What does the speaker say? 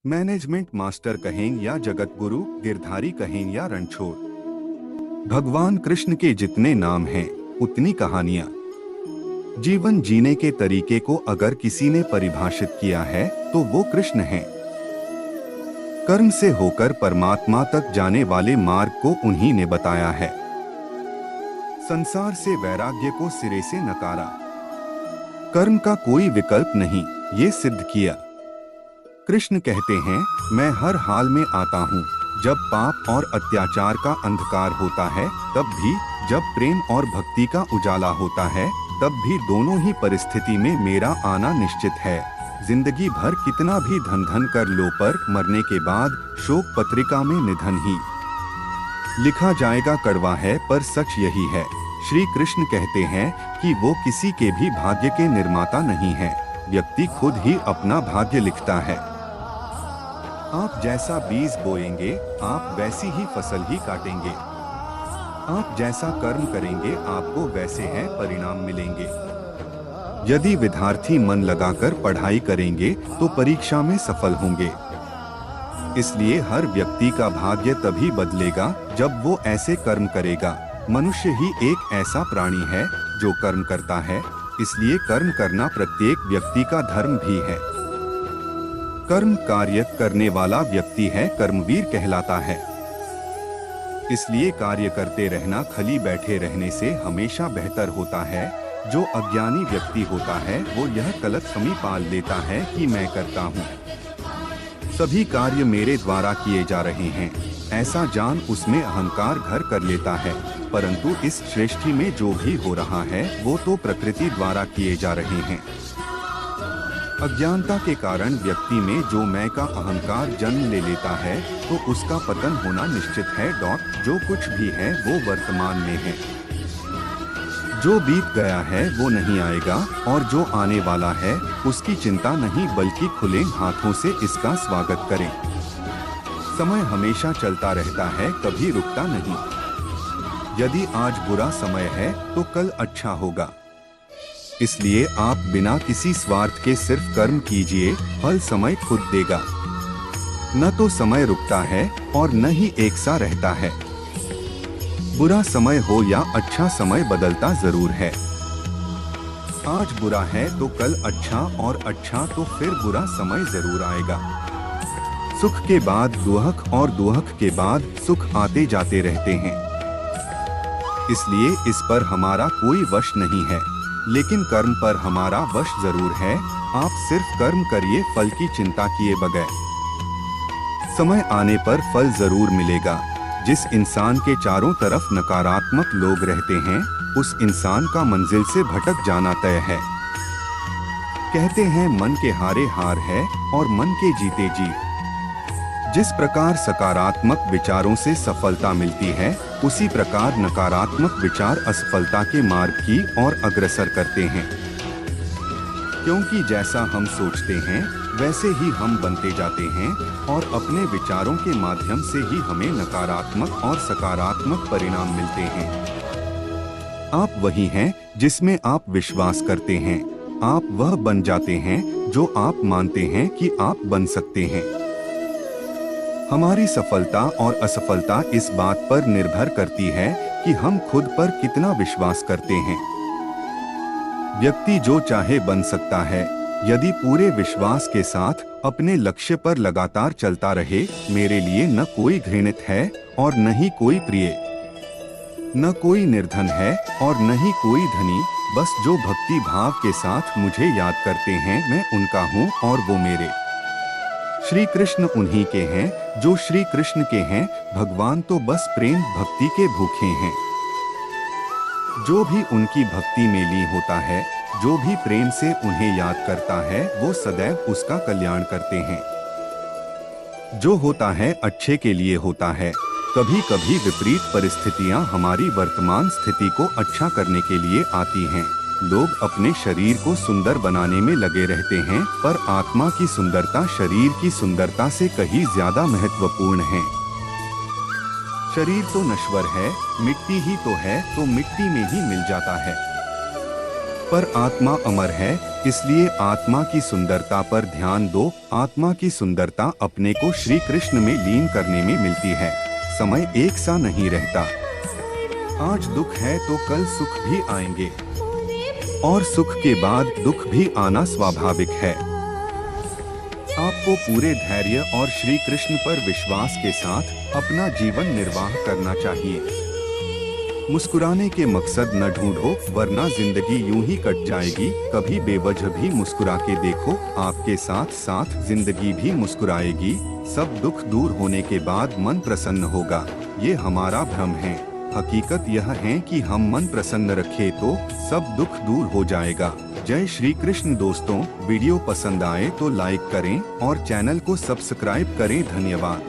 Management master कहें या जगत गुरु, गिरधारी कहें या रणछोड़, भगवान कृष्ण के जितने नाम हैं उतनी कहानियां। जीवन जीने के तरीके को अगर किसी ने परिभाषित किया है तो वो कृष्ण हैं। कर्म से होकर परमात्मा तक जाने वाले मार्ग को उन्हीं ने बताया है। संसार से वैराग्य को सिरे से नकारा, कर्म का कोई विकल्प नहीं, ये सिद्ध किया। कृष्ण कहते हैं, मैं हर हाल में आता हूँ। जब पाप और अत्याचार का अंधकार होता है तब भी, जब प्रेम और भक्ति का उजाला होता है तब भी, दोनों ही परिस्थिति में मेरा आना निश्चित है। जिंदगी भर कितना भी धन धन कर लो, पर मरने के बाद शोक पत्रिका में निधन ही लिखा जाएगा। कड़वा है पर सच यही है। श्री कृष्ण कहते हैं कि वो किसी के भी भाग्य के निर्माता नहीं है, व्यक्ति खुद ही अपना भाग्य लिखता है। आप जैसा बीज बोएंगे आप वैसी ही फसल ही काटेंगे। आप जैसा कर्म करेंगे आपको वैसे हैं परिणाम मिलेंगे। यदि विद्यार्थी मन लगाकर पढ़ाई करेंगे तो परीक्षा में सफल होंगे। इसलिए हर व्यक्ति का भाग्य तभी बदलेगा जब वो ऐसे कर्म करेगा। मनुष्य ही एक ऐसा प्राणी है जो कर्म करता है, इसलिए कर्म करना प्रत्येक व्यक्ति का धर्म भी है। कर्म कार्य करने वाला व्यक्ति है कर्मवीर कहलाता है। इसलिए कार्य करते रहना खाली बैठे रहने से हमेशा बेहतर होता है। जो अज्ञानी व्यक्ति होता है वो यह गलतफहमी पाल लेता है कि मैं करता हूँ, सभी कार्य मेरे द्वारा किए जा रहे हैं, ऐसा जान उसमें अहंकार घर कर लेता है। परंतु इस सृष्टि में जो भी हो रहा है वो तो प्रकृति द्वारा किए जा रहे हैं। अज्ञानता के कारण व्यक्ति में जो मैं का अहंकार जन्म ले लेता है तो उसका पतन होना निश्चित है। जो कुछ भी है वो वर्तमान में है। जो बीत गया है वो नहीं आएगा और जो आने वाला है उसकी चिंता नहीं, बल्कि खुले हाथों से इसका स्वागत करें। समय हमेशा चलता रहता है, कभी रुकता नहीं। यदि आज बुरा समय है तो कल अच्छा होगा। इसलिए आप बिना किसी स्वार्थ के सिर्फ कर्म कीजिए, फल समय खुद देगा। न तो समय रुकता है और न ही एक सा रहता है। बुरा समय हो या अच्छा समय बदलता जरूर है। आज बुरा है तो कल अच्छा, और अच्छा तो फिर बुरा समय जरूर आएगा। सुख के बाद दुख और दुख के बाद सुख आते जाते रहते हैं। इसलिए इस पर हमारा कोई वश नहीं है, लेकिन कर्म पर हमारा वश जरूर है। आप सिर्फ कर्म करिए, फल की चिंता किए बगैर। समय आने पर फल जरूर मिलेगा। जिस इंसान के चारों तरफ नकारात्मक लोग रहते हैं उस इंसान का मंजिल से भटक जाना तय है। कहते हैं मन के हारे हार है और मन के जीते जीत। जिस प्रकार सकारात्मक विचारों से सफलता मिलती है, उसी प्रकार नकारात्मक विचार असफलता के मार्ग की ओर अग्रसर करते हैं। क्योंकि जैसा हम सोचते हैं वैसे ही हम बनते जाते हैं, और अपने विचारों के माध्यम से ही हमें नकारात्मक और सकारात्मक परिणाम मिलते हैं। आप वही हैं जिसमें आप विश्वास करते हैं। आप वह बन जाते हैं जो आप मानते हैं कि आप बन सकते हैं। हमारी सफलता और असफलता इस बात पर निर्भर करती है कि हम खुद पर कितना विश्वास करते हैं। व्यक्ति जो चाहे बन सकता है, यदि पूरे विश्वास के साथ अपने लक्ष्य पर लगातार चलता रहे। मेरे लिए न कोई घृणित है और न ही कोई प्रिय, न कोई निर्धन है और न ही कोई धनी। बस जो भक्ति भाव के साथ मुझे याद करते हैं, मैं उनका हूँ और वो मेरे। श्री कृष्ण उन्हीं के हैं जो श्री कृष्ण के हैं। भगवान तो बस प्रेम भक्ति के भूखे हैं। जो भी उनकी भक्ति में लीन होता है, जो भी प्रेम से उन्हें याद करता है, वो सदैव उसका कल्याण करते हैं। जो होता है अच्छे के लिए होता है। कभी कभी विपरीत परिस्थितियां हमारी वर्तमान स्थिति को अच्छा करने के लिए आती हैं। लोग अपने शरीर को सुंदर बनाने में लगे रहते हैं, पर आत्मा की सुंदरता शरीर की सुंदरता से कहीं ज्यादा महत्वपूर्ण है। शरीर तो नश्वर है, मिट्टी ही तो है, तो मिट्टी में ही मिल जाता है। पर आत्मा अमर है, इसलिए आत्मा की सुंदरता पर ध्यान दो। आत्मा की सुंदरता अपने को श्री कृष्ण में लीन करने में मिलती है। समय एक सा नहीं रहता। आज दुख है तो कल सुख भी आएंगे, और सुख के बाद दुख भी आना स्वाभाविक है। आपको पूरे धैर्य और श्री कृष्ण पर विश्वास के साथ अपना जीवन निर्वाह करना चाहिए। मुस्कुराने के मकसद न ढूंढो, वरना जिंदगी यूं ही कट जाएगी। कभी बेवजह भी मुस्कुरा के देखो, आपके साथ साथ जिंदगी भी मुस्कुराएगी। सब दुख दूर होने के बाद मन प्रसन्न होगा, ये हमारा भ्रम है। हकीकत यह है कि हम मन प्रसन्न रखें तो सब दुख दूर हो जाएगा। जय श्री कृष्ण। दोस्तों, वीडियो पसंद आए तो लाइक करें और चैनल को सब्सक्राइब करें। धन्यवाद।